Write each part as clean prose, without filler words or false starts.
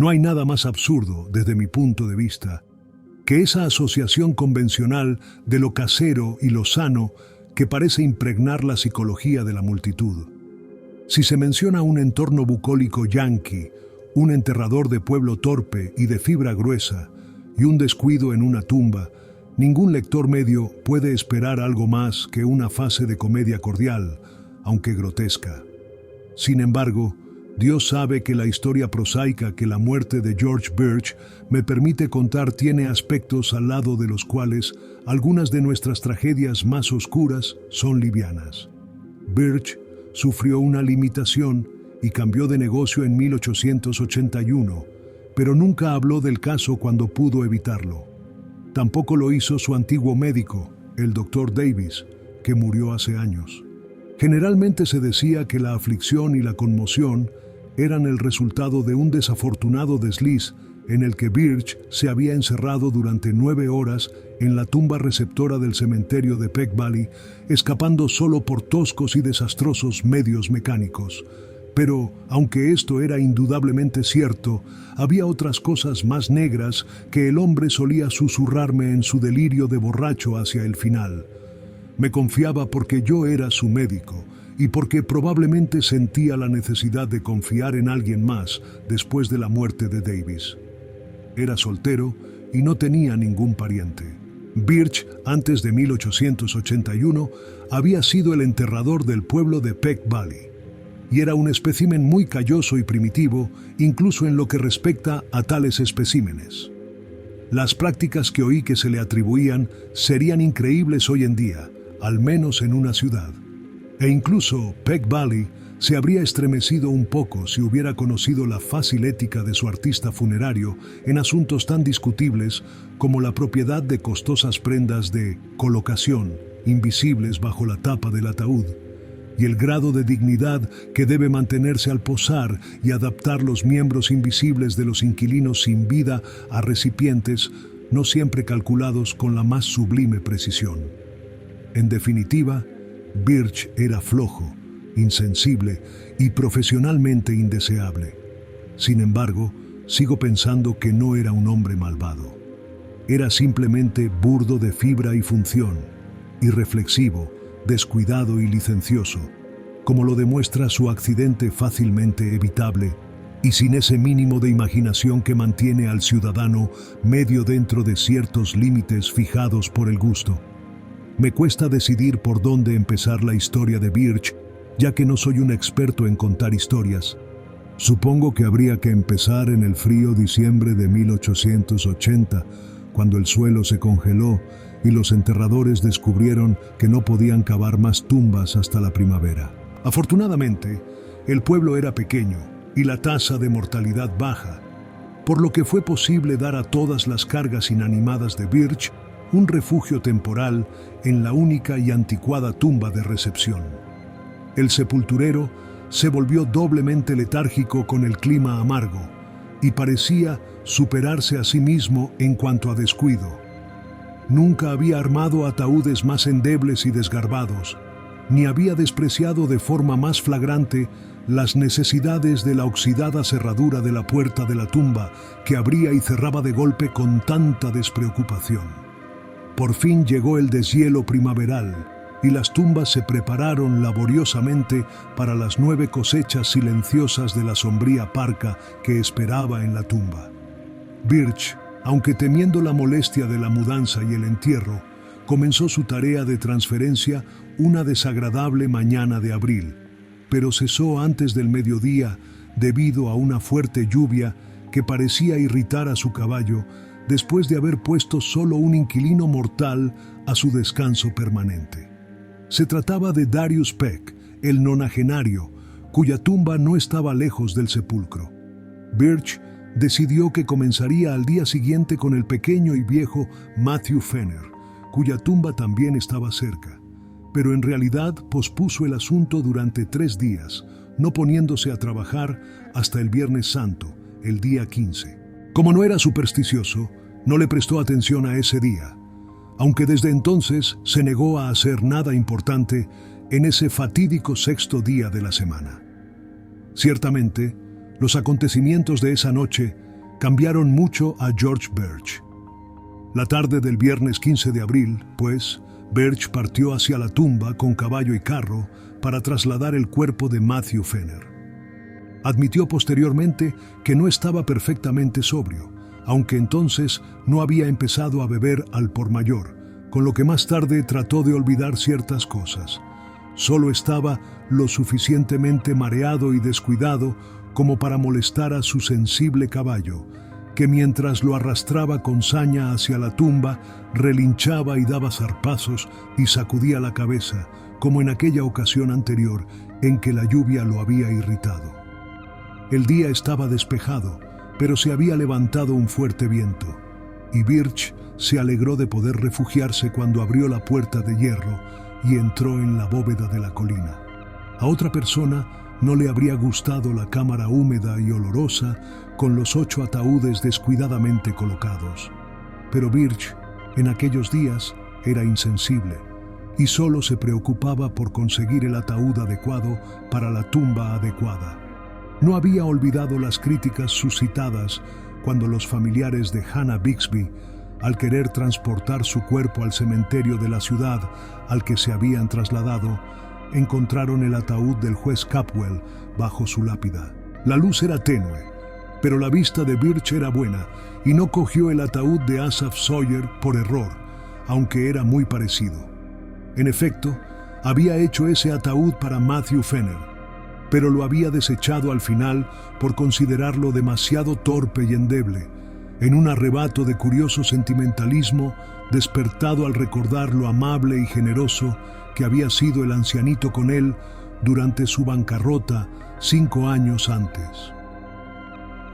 No hay nada más absurdo, desde mi punto de vista, que esa asociación convencional de lo casero y lo sano que parece impregnar la psicología de la multitud. Si se menciona un entorno bucólico yanqui, un enterrador de pueblo torpe y de fibra gruesa, y un descuido en una tumba, ningún lector medio puede esperar algo más que una fase de comedia cordial, aunque grotesca. Sin embargo, Dios sabe que la historia prosaica que la muerte de George Birch me permite contar tiene aspectos al lado de los cuales algunas de nuestras tragedias más oscuras son livianas. Birch sufrió una limitación y cambió de negocio en 1881, pero nunca habló del caso cuando pudo evitarlo. Tampoco lo hizo su antiguo médico, el Dr. Davis, que murió hace años. Generalmente se decía que la aflicción y la conmoción eran el resultado de un desafortunado desliz en el que Birch se había encerrado durante 9 horas en la tumba receptora del cementerio de Peck Valley, escapando solo por toscos y desastrosos medios mecánicos. Pero, aunque esto era indudablemente cierto, había otras cosas más negras que el hombre solía susurrarme en su delirio de borracho hacia el final. Me confiaba porque yo era su médico y porque probablemente sentía la necesidad de confiar en alguien más después de la muerte de Davis. Era soltero y no tenía ningún pariente. Birch, antes de 1881, había sido el enterrador del pueblo de Peck Valley, y era un espécimen muy calloso y primitivo, incluso en lo que respecta a tales especímenes. Las prácticas que oí que se le atribuían serían increíbles hoy en día, al menos en una ciudad. E incluso Peck Valley se habría estremecido un poco si hubiera conocido la fácil ética de su artista funerario en asuntos tan discutibles como la propiedad de costosas prendas de colocación invisibles bajo la tapa del ataúd, y el grado de dignidad que debe mantenerse al posar y adaptar los miembros invisibles de los inquilinos sin vida a recipientes no siempre calculados con la más sublime precisión. En definitiva, Birch era flojo, insensible y profesionalmente indeseable. Sin embargo, sigo pensando que no era un hombre malvado. Era simplemente burdo de fibra y función, irreflexivo, descuidado y licencioso, como lo demuestra su accidente fácilmente evitable y sin ese mínimo de imaginación que mantiene al ciudadano medio dentro de ciertos límites fijados por el gusto. Me cuesta decidir por dónde empezar la historia de Birch, ya que no soy un experto en contar historias. Supongo que habría que empezar en el frío diciembre de 1880, cuando el suelo se congeló y los enterradores descubrieron que no podían cavar más tumbas hasta la primavera. Afortunadamente, el pueblo era pequeño y la tasa de mortalidad baja, por lo que fue posible dar a todas las cargas inanimadas de Birch un refugio temporal en la única y anticuada tumba de recepción. El sepulturero se volvió doblemente letárgico con el clima amargo y parecía superarse a sí mismo en cuanto a descuido. Nunca había armado ataúdes más endebles y desgarbados, ni había despreciado de forma más flagrante las necesidades de la oxidada cerradura de la puerta de la tumba que abría y cerraba de golpe con tanta despreocupación. Por fin llegó el deshielo primaveral y las tumbas se prepararon laboriosamente para las 9 cosechas silenciosas de la sombría parca que esperaba en la tumba. Birch, aunque temiendo la molestia de la mudanza y el entierro, comenzó su tarea de transferencia una desagradable mañana de abril, pero cesó antes del mediodía debido a una fuerte lluvia que parecía irritar a su caballo después de haber puesto solo un inquilino mortal a su descanso permanente. Se trataba de Darius Peck, el nonagenario, cuya tumba no estaba lejos del sepulcro. Birch decidió que comenzaría al día siguiente con el pequeño y viejo Matthew Fenner, cuya tumba también estaba cerca, pero en realidad pospuso el asunto durante 3 días, no poniéndose a trabajar hasta el Viernes Santo, el día 15. Como no era supersticioso, no le prestó atención a ese día, aunque desde entonces se negó a hacer nada importante en ese fatídico 6º día de la semana. Ciertamente, los acontecimientos de esa noche cambiaron mucho a George Birch. La tarde del viernes 15 de abril, pues, Birch partió hacia la tumba con caballo y carro para trasladar el cuerpo de Matthew Fenner. Admitió posteriormente que no estaba perfectamente sobrio, aunque entonces no había empezado a beber al por mayor, con lo que más tarde trató de olvidar ciertas cosas. Solo estaba lo suficientemente mareado y descuidado como para molestar a su sensible caballo, que mientras lo arrastraba con saña hacia la tumba, relinchaba y daba zarpazos y sacudía la cabeza, como en aquella ocasión anterior en que la lluvia lo había irritado. El día estaba despejado, pero se había levantado un fuerte viento, y Birch se alegró de poder refugiarse cuando abrió la puerta de hierro y entró en la bóveda de la colina. A otra persona no le habría gustado la cámara húmeda y olorosa con los 8 ataúdes descuidadamente colocados. Pero Birch, en aquellos días, era insensible y solo se preocupaba por conseguir el ataúd adecuado para la tumba adecuada. No había olvidado las críticas suscitadas cuando los familiares de Hannah Bixby, al querer transportar su cuerpo al cementerio de la ciudad al que se habían trasladado, encontraron el ataúd del juez Capwell bajo su lápida. La luz era tenue, pero la vista de Birch era buena y no cogió el ataúd de Asaph Sawyer por error, aunque era muy parecido. En efecto, había hecho ese ataúd para Matthew Fenner, pero lo había desechado al final por considerarlo demasiado torpe y endeble, en un arrebato de curioso sentimentalismo despertado al recordar lo amable y generoso que había sido el ancianito con él durante su bancarrota 5 años antes.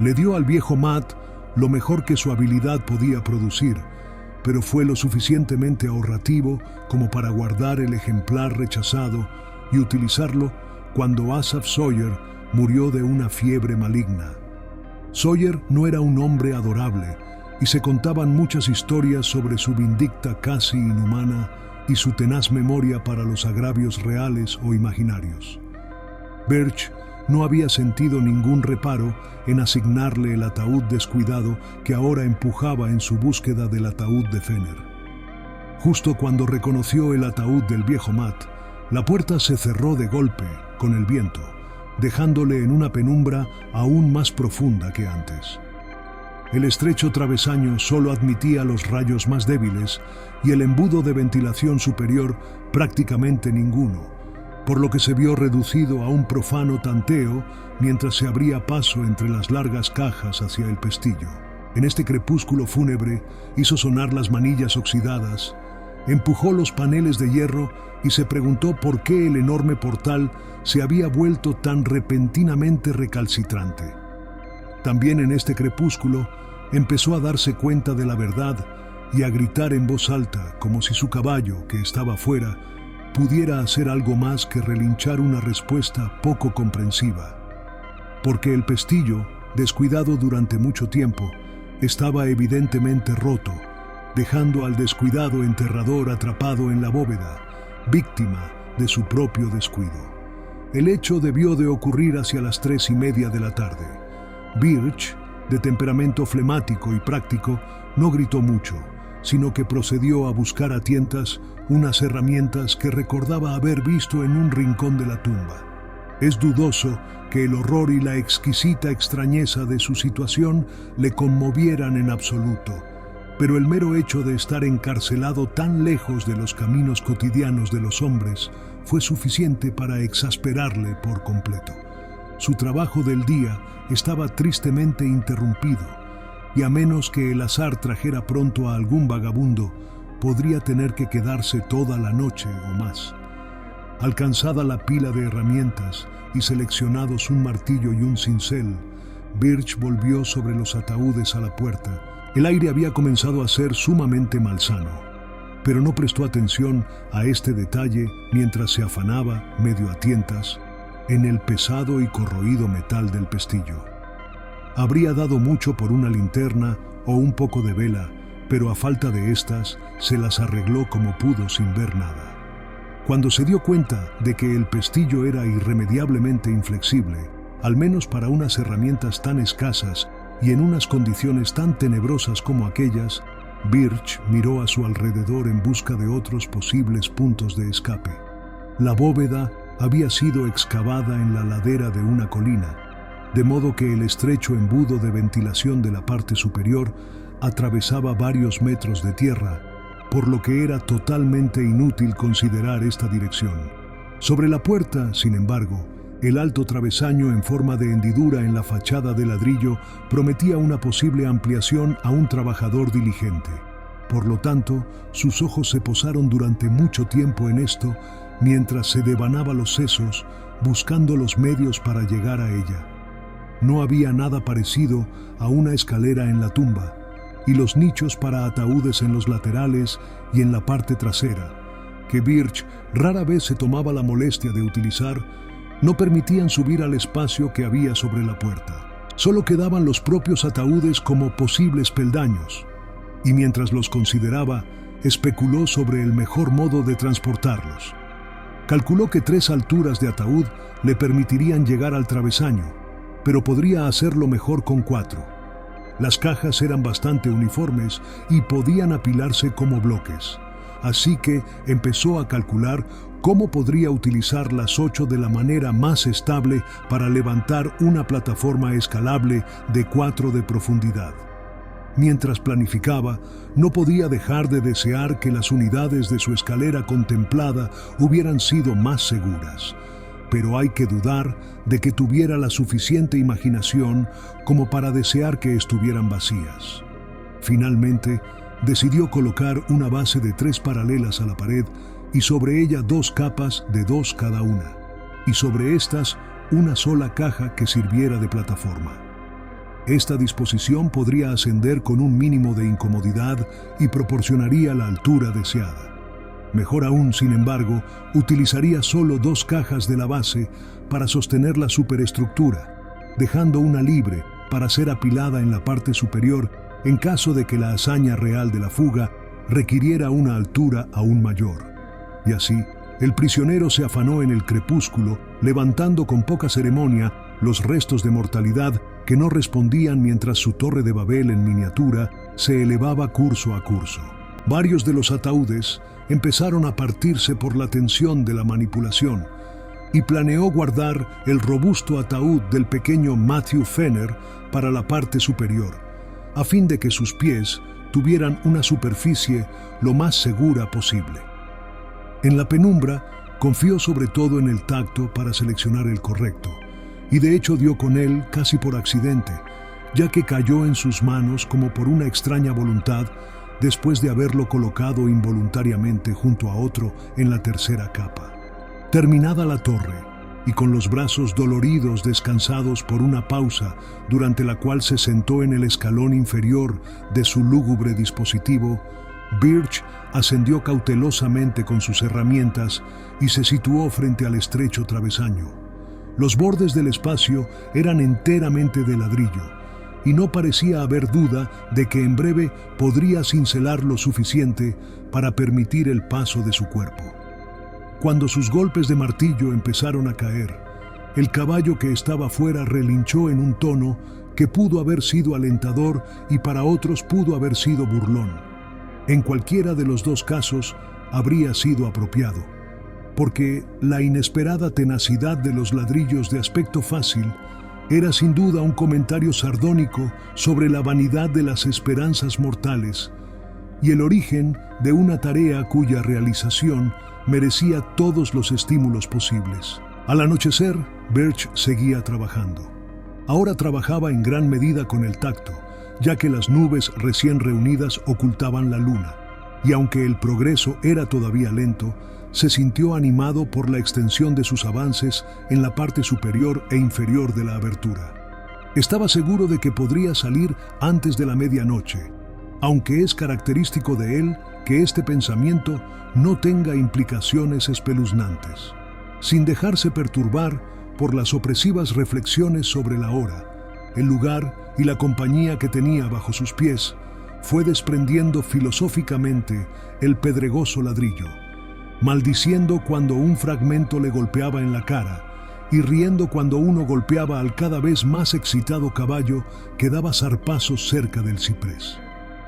Le dio al viejo Matt lo mejor que su habilidad podía producir, pero fue lo suficientemente ahorrativo como para guardar el ejemplar rechazado y utilizarlo cuando Asaph Sawyer murió de una fiebre maligna. Sawyer no era un hombre adorable y se contaban muchas historias sobre su vindicta casi inhumana y su tenaz memoria para los agravios reales o imaginarios. Birch no había sentido ningún reparo en asignarle el ataúd descuidado que ahora empujaba en su búsqueda del ataúd de Fenner. Justo cuando reconoció el ataúd del viejo Matt, la puerta se cerró de golpe con el viento, dejándole en una penumbra aún más profunda que antes. El estrecho travesaño solo admitía los rayos más débiles y el embudo de ventilación superior prácticamente ninguno, por lo que se vio reducido a un profano tanteo mientras se abría paso entre las largas cajas hacia el pestillo. En este crepúsculo fúnebre hizo sonar las manillas oxidadas, empujó los paneles de hierro y se preguntó por qué el enorme portal se había vuelto tan repentinamente recalcitrante. También en este crepúsculo empezó a darse cuenta de la verdad y a gritar en voz alta, como si su caballo, que estaba fuera, pudiera hacer algo más que relinchar una respuesta poco comprensiva. Porque el pestillo, descuidado durante mucho tiempo, estaba evidentemente roto, dejando al descuidado enterrador atrapado en la bóveda, víctima de su propio descuido. El hecho debió de ocurrir hacia las 3:30 de la tarde. Birch, de temperamento flemático y práctico, no gritó mucho, sino que procedió a buscar a tientas unas herramientas que recordaba haber visto en un rincón de la tumba. Es dudoso que el horror y la exquisita extrañeza de su situación le conmovieran en absoluto, pero el mero hecho de estar encarcelado tan lejos de los caminos cotidianos de los hombres fue suficiente para exasperarle por completo. Su trabajo del día estaba tristemente interrumpido, y a menos que el azar trajera pronto a algún vagabundo, podría tener que quedarse toda la noche o más. Alcanzada la pila de herramientas y seleccionados un martillo y un cincel, Birch volvió sobre los ataúdes a la puerta. El aire había comenzado a ser sumamente malsano, pero no prestó atención a este detalle mientras se afanaba, medio a tientas, en el pesado y corroído metal del pestillo. Habría dado mucho por una linterna o un poco de vela, pero a falta de estas, se las arregló como pudo sin ver nada. Cuando se dio cuenta de que el pestillo era irremediablemente inflexible, al menos para unas herramientas tan escasas y en unas condiciones tan tenebrosas como aquellas, Birch miró a su alrededor en busca de otros posibles puntos de escape. La bóveda había sido excavada en la ladera de una colina, de modo que el estrecho embudo de ventilación de la parte superior atravesaba varios metros de tierra, por lo que era totalmente inútil considerar esta dirección. Sobre la puerta, sin embargo, el alto travesaño en forma de hendidura en la fachada de ladrillo prometía una posible ampliación a un trabajador diligente. Por lo tanto, sus ojos se posaron durante mucho tiempo en esto, mientras se devanaba los sesos, buscando los medios para llegar a ella. No había nada parecido a una escalera en la tumba, y los nichos para ataúdes en los laterales y en la parte trasera, que Birch rara vez se tomaba la molestia de utilizar, no permitían subir al espacio que había sobre la puerta. Solo quedaban los propios ataúdes como posibles peldaños, y mientras los consideraba, especuló sobre el mejor modo de transportarlos. Calculó que 3 alturas de ataúd le permitirían llegar al travesaño, pero podría hacerlo mejor con 4. Las cajas eran bastante uniformes y podían apilarse como bloques, así que empezó a calcular cómo podría utilizar las 8 de la manera más estable para levantar una plataforma escalable de 4 de profundidad. Mientras planificaba, no podía dejar de desear que las unidades de su escalera contemplada hubieran sido más seguras, pero hay que dudar de que tuviera la suficiente imaginación como para desear que estuvieran vacías. Finalmente, decidió colocar una base de 3 paralelas a la pared y sobre ella 2 capas de 2 cada una, y sobre estas una sola caja que sirviera de plataforma. Esta disposición podría ascender con un mínimo de incomodidad y proporcionaría la altura deseada. Mejor aún, sin embargo, utilizaría solo 2 cajas de la base para sostener la superestructura, dejando una libre para ser apilada en la parte superior en caso de que la hazaña real de la fuga requiriera una altura aún mayor. Y así, el prisionero se afanó en el crepúsculo, levantando con poca ceremonia los restos de mortalidad que no respondían mientras su torre de Babel en miniatura se elevaba curso a curso. Varios de los ataúdes empezaron a partirse por la tensión de la manipulación, y planeó guardar el robusto ataúd del pequeño Matthew Fenner para la parte superior, a fin de que sus pies tuvieran una superficie lo más segura posible. En la penumbra, confió sobre todo en el tacto para seleccionar el correcto, y de hecho dio con él casi por accidente, ya que cayó en sus manos como por una extraña voluntad después de haberlo colocado involuntariamente junto a otro en la tercera capa. Terminada la torre, y con los brazos doloridos descansados por una pausa durante la cual se sentó en el escalón inferior de su lúgubre dispositivo, Birch ascendió cautelosamente con sus herramientas y se situó frente al estrecho travesaño. Los bordes del espacio eran enteramente de ladrillo, y no parecía haber duda de que en breve podría cincelar lo suficiente para permitir el paso de su cuerpo. Cuando sus golpes de martillo empezaron a caer, el caballo que estaba fuera relinchó en un tono que pudo haber sido alentador y para otros pudo haber sido burlón. En cualquiera de los 2 casos habría sido apropiado, porque la inesperada tenacidad de los ladrillos de aspecto fácil era sin duda un comentario sardónico sobre la vanidad de las esperanzas mortales y el origen de una tarea cuya realización merecía todos los estímulos posibles. Al anochecer, Birch seguía trabajando. Ahora trabajaba en gran medida con el tacto, ya que las nubes recién reunidas ocultaban la luna, y aunque el progreso era todavía lento, se sintió animado por la extensión de sus avances en la parte superior e inferior de la abertura. Estaba seguro de que podría salir antes de la medianoche, aunque es característico de él que este pensamiento no tenga implicaciones espeluznantes. Sin dejarse perturbar por las opresivas reflexiones sobre la hora, el lugar y la compañía que tenía bajo sus pies, fue desprendiendo filosóficamente el pedregoso ladrillo, maldiciendo cuando un fragmento le golpeaba en la cara y riendo cuando uno golpeaba al cada vez más excitado caballo que daba zarpazos cerca del ciprés.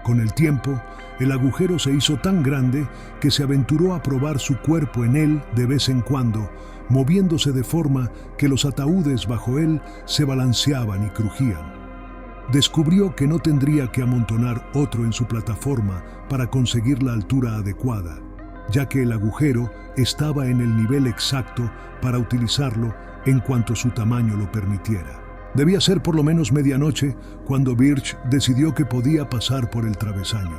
Con el tiempo, el agujero se hizo tan grande que se aventuró a probar su cuerpo en él de vez en cuando, moviéndose de forma que los ataúdes bajo él se balanceaban y crujían. Descubrió que no tendría que amontonar otro en su plataforma para conseguir la altura adecuada, ya que el agujero estaba en el nivel exacto para utilizarlo en cuanto su tamaño lo permitiera. Debía ser por lo menos medianoche cuando Birch decidió que podía pasar por el travesaño.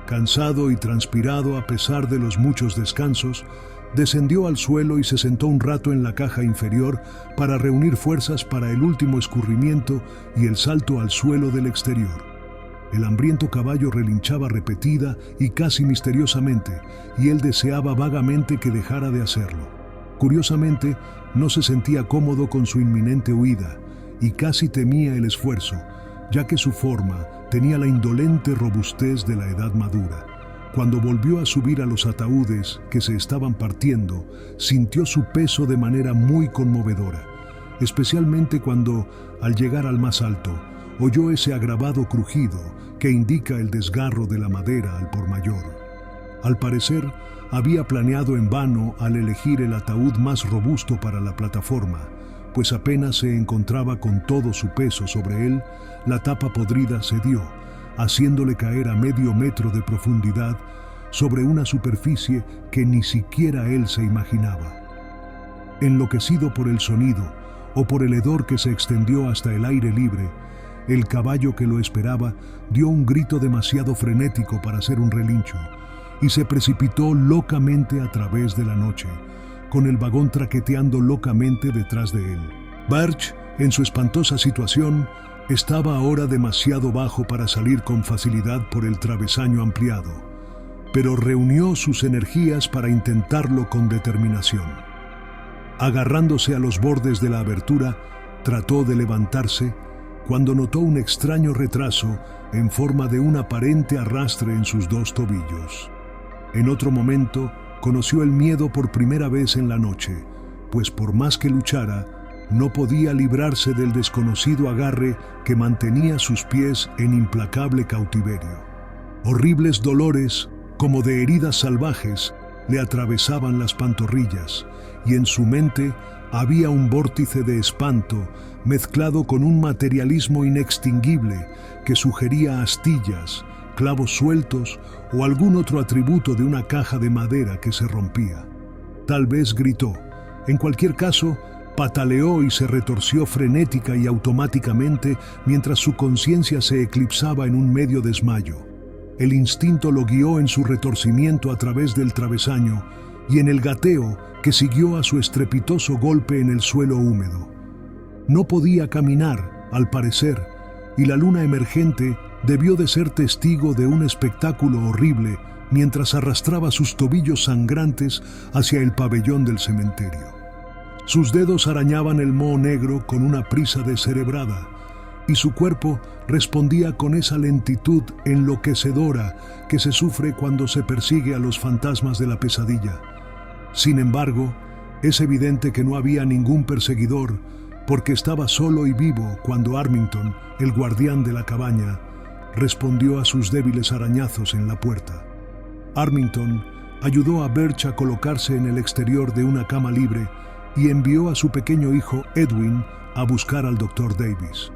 Cansado y transpirado a pesar de los muchos descansos, descendió al suelo y se sentó un rato en la caja inferior para reunir fuerzas para el último escurrimiento y el salto al suelo del exterior. El hambriento caballo relinchaba repetida y casi misteriosamente, y él deseaba vagamente que dejara de hacerlo. Curiosamente, no se sentía cómodo con su inminente huida, y casi temía el esfuerzo, ya que su forma tenía la indolente robustez de la edad madura. Cuando volvió a subir a los ataúdes que se estaban partiendo, sintió su peso de manera muy conmovedora, especialmente cuando, al llegar al más alto, oyó ese agravado crujido que indica el desgarro de la madera al por mayor. Al parecer, había planeado en vano al elegir el ataúd más robusto para la plataforma, pues apenas se encontraba con todo su peso sobre él, la tapa podrida cedió, haciéndole caer a medio metro de profundidad sobre una superficie que ni siquiera él se imaginaba. Enloquecido por el sonido o por el hedor que se extendió hasta el aire libre, el caballo que lo esperaba dio un grito demasiado frenético para ser un relincho y se precipitó locamente a través de la noche, con el vagón traqueteando locamente detrás de él. Birch, en su espantosa situación, estaba ahora demasiado bajo para salir con facilidad por el travesaño ampliado, pero reunió sus energías para intentarlo con determinación. Agarrándose a los bordes de la abertura, trató de levantarse cuando notó un extraño retraso en forma de un aparente arrastre en sus dos tobillos. En otro momento, conoció el miedo por primera vez en la noche, pues por más que luchara, no podía librarse del desconocido agarre que mantenía sus pies en implacable cautiverio. Horribles dolores, como de heridas salvajes, le atravesaban las pantorrillas, y en su mente había un vórtice de espanto mezclado con un materialismo inextinguible que sugería astillas, clavos sueltos o algún otro atributo de una caja de madera que se rompía. Tal vez gritó. En cualquier caso, pataleó y se retorció frenética y automáticamente mientras su conciencia se eclipsaba en un medio desmayo. El instinto lo guió en su retorcimiento a través del travesaño y en el gateo que siguió a su estrepitoso golpe en el suelo húmedo. No podía caminar, al parecer, y la luna emergente debió de ser testigo de un espectáculo horrible mientras arrastraba sus tobillos sangrantes hacia el pabellón del cementerio. Sus dedos arañaban el moho negro con una prisa descerebrada, y su cuerpo respondía con esa lentitud enloquecedora que se sufre cuando se persigue a los fantasmas de la pesadilla. Sin embargo, es evidente que no había ningún perseguidor, porque estaba solo y vivo cuando Armington, el guardián de la cabaña, respondió a sus débiles arañazos en la puerta. Armington ayudó a Birch a colocarse en el exterior de una cama libre y envió a su pequeño hijo Edwin a buscar al Dr. Davis.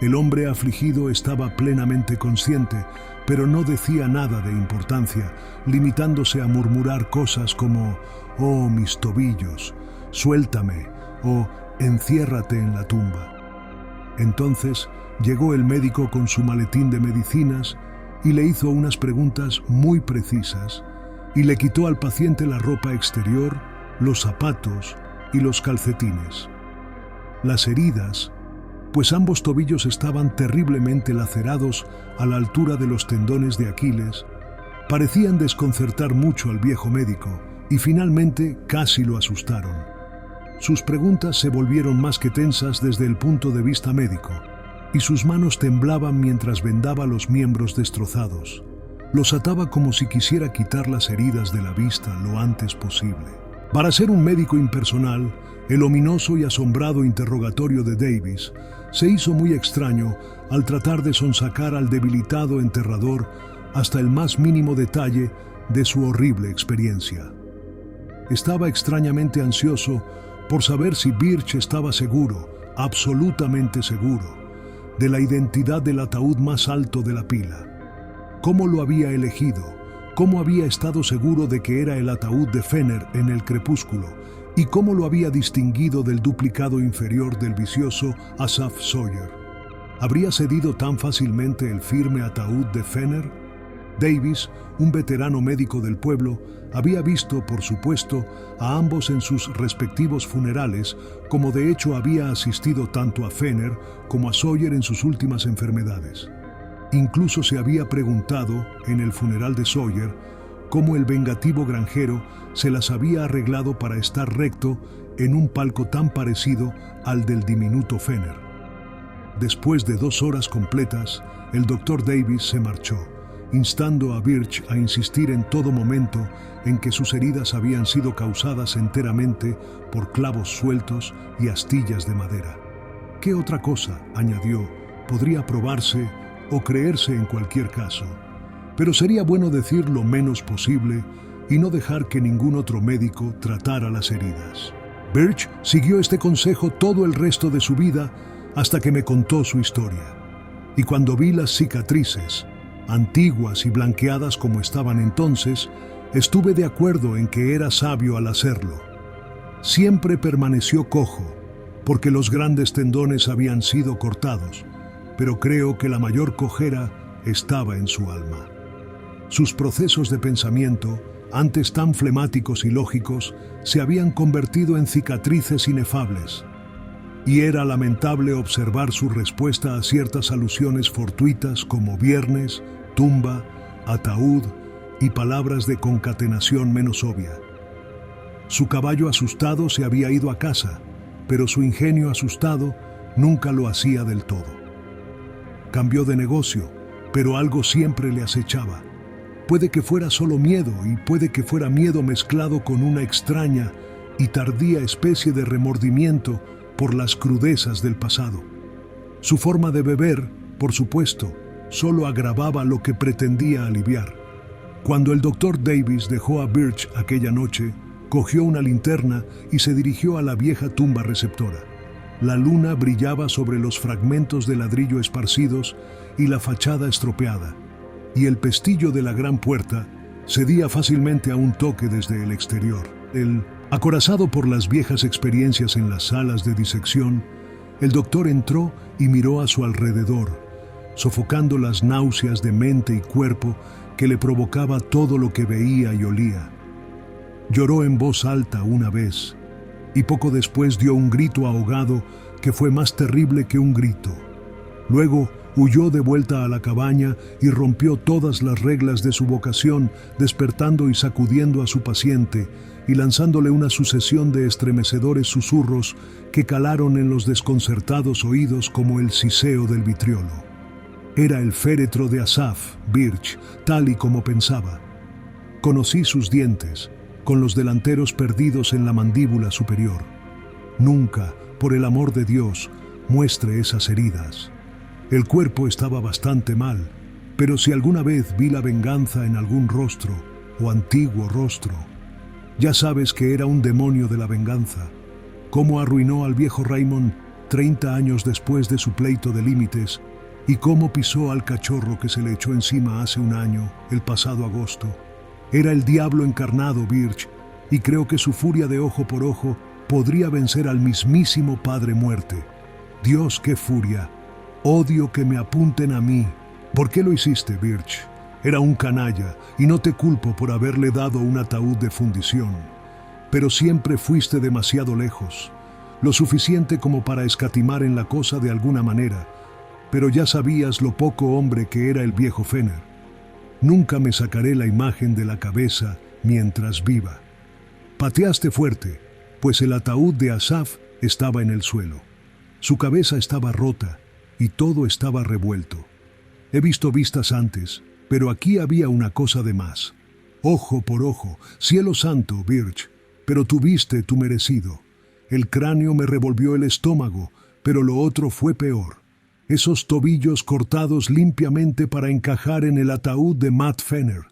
El hombre afligido estaba plenamente consciente, pero no decía nada de importancia, limitándose a murmurar cosas como «Oh, mis tobillos, suéltame» o «Enciérrate en la tumba». Entonces llegó el médico con su maletín de medicinas y le hizo unas preguntas muy precisas y le quitó al paciente la ropa exterior, los zapatos y los calcetines. Las heridas, pues ambos tobillos estaban terriblemente lacerados a la altura de los tendones de Aquiles, parecían desconcertar mucho al viejo médico y finalmente casi lo asustaron. Sus preguntas se volvieron más que tensas desde el punto de vista médico, y sus manos temblaban mientras vendaba los miembros destrozados. Los ataba como si quisiera quitar las heridas de la vista lo antes posible. Para ser un médico impersonal, el ominoso y asombrado interrogatorio de Davis se hizo muy extraño al tratar de sonsacar al debilitado enterrador hasta el más mínimo detalle de su horrible experiencia. Estaba extrañamente ansioso por saber si Birch estaba seguro, absolutamente seguro, de la identidad del ataúd más alto de la pila. ¿Cómo lo había elegido? ¿Cómo había estado seguro de que era el ataúd de Fenner en el crepúsculo? ¿Y cómo lo había distinguido del duplicado inferior del vicioso Asaph Sawyer? ¿Habría cedido tan fácilmente el firme ataúd de Fenner? Davis, un veterano médico del pueblo, había visto, por supuesto, a ambos en sus respectivos funerales, como de hecho había asistido tanto a Fenner como a Sawyer en sus últimas enfermedades. Incluso se había preguntado, en el funeral de Sawyer, cómo el vengativo granjero se las había arreglado para estar recto en un palco tan parecido al del diminuto Fenner. Después de 2 horas completas, el Dr. Davis se marchó, instando a Birch a insistir en todo momento en que sus heridas habían sido causadas enteramente por clavos sueltos y astillas de madera. ¿Qué otra cosa, añadió, podría probarse o creerse en cualquier caso? Pero sería bueno decir lo menos posible y no dejar que ningún otro médico tratara las heridas. Birch siguió este consejo todo el resto de su vida hasta que me contó su historia. Y cuando vi las cicatrices, antiguas y blanqueadas como estaban entonces, estuve de acuerdo en que era sabio al hacerlo. Siempre permaneció cojo, porque los grandes tendones habían sido cortados, pero creo que la mayor cojera estaba en su alma. Sus procesos de pensamiento, antes tan flemáticos y lógicos, se habían convertido en cicatrices inefables, y era lamentable observar su respuesta a ciertas alusiones fortuitas como viernes, tumba, ataúd y palabras de concatenación menos obvia. Su caballo asustado se había ido a casa, pero su ingenio asustado nunca lo hacía del todo. Cambió de negocio, pero algo siempre le acechaba. Puede que fuera solo miedo y puede que fuera miedo mezclado con una extraña y tardía especie de remordimiento por las crudezas del pasado. Su forma de beber, por supuesto, solo agravaba lo que pretendía aliviar. Cuando el Dr. Davis dejó a Birch aquella noche, cogió una linterna y se dirigió a la vieja tumba receptora. La luna brillaba sobre los fragmentos de ladrillo esparcidos y la fachada estropeada, y el pestillo de la gran puerta cedía fácilmente a un toque desde el exterior. Acorazado por las viejas experiencias en las salas de disección, el doctor entró y miró a su alrededor, sofocando las náuseas de mente y cuerpo que le provocaba todo lo que veía y olía. Lloró en voz alta una vez, y poco después dio un grito ahogado que fue más terrible que un grito. Luego huyó de vuelta a la cabaña y rompió todas las reglas de su vocación, despertando y sacudiendo a su paciente y lanzándole una sucesión de estremecedores susurros que calaron en los desconcertados oídos como el siseo del vitriolo. Era el féretro de Asaph, Birch, tal y como pensaba. Conocí sus dientes, con los delanteros perdidos en la mandíbula superior. Nunca, por el amor de Dios, muestre esas heridas. El cuerpo estaba bastante mal, pero si alguna vez vi la venganza en algún rostro, o antiguo rostro, ya sabes que era un demonio de la venganza. Cómo arruinó al viejo Raymond 30 años después de su pleito de límites, y cómo pisó al cachorro que se le echó encima hace un año, el pasado agosto. Era el diablo encarnado, Birch, y creo que su furia de ojo por ojo podría vencer al mismísimo Padre Muerte. Dios, qué furia. Odio que me apunten a mí. ¿Por qué lo hiciste, Birch? Era un canalla, y no te culpo por haberle dado un ataúd de fundición. Pero siempre fuiste demasiado lejos, lo suficiente como para escatimar en la cosa de alguna manera, pero ya sabías lo poco hombre que era el viejo Fenner. Nunca me sacaré la imagen de la cabeza mientras viva. Pateaste fuerte, pues el ataúd de Asaph estaba en el suelo. Su cabeza estaba rota y todo estaba revuelto. He visto vistas antes, pero aquí había una cosa de más. Ojo por ojo, cielo santo, Birch, pero tuviste tu merecido. El cráneo me revolvió el estómago, pero lo otro fue peor. Esos tobillos cortados limpiamente para encajar en el ataúd de Matt Fenner.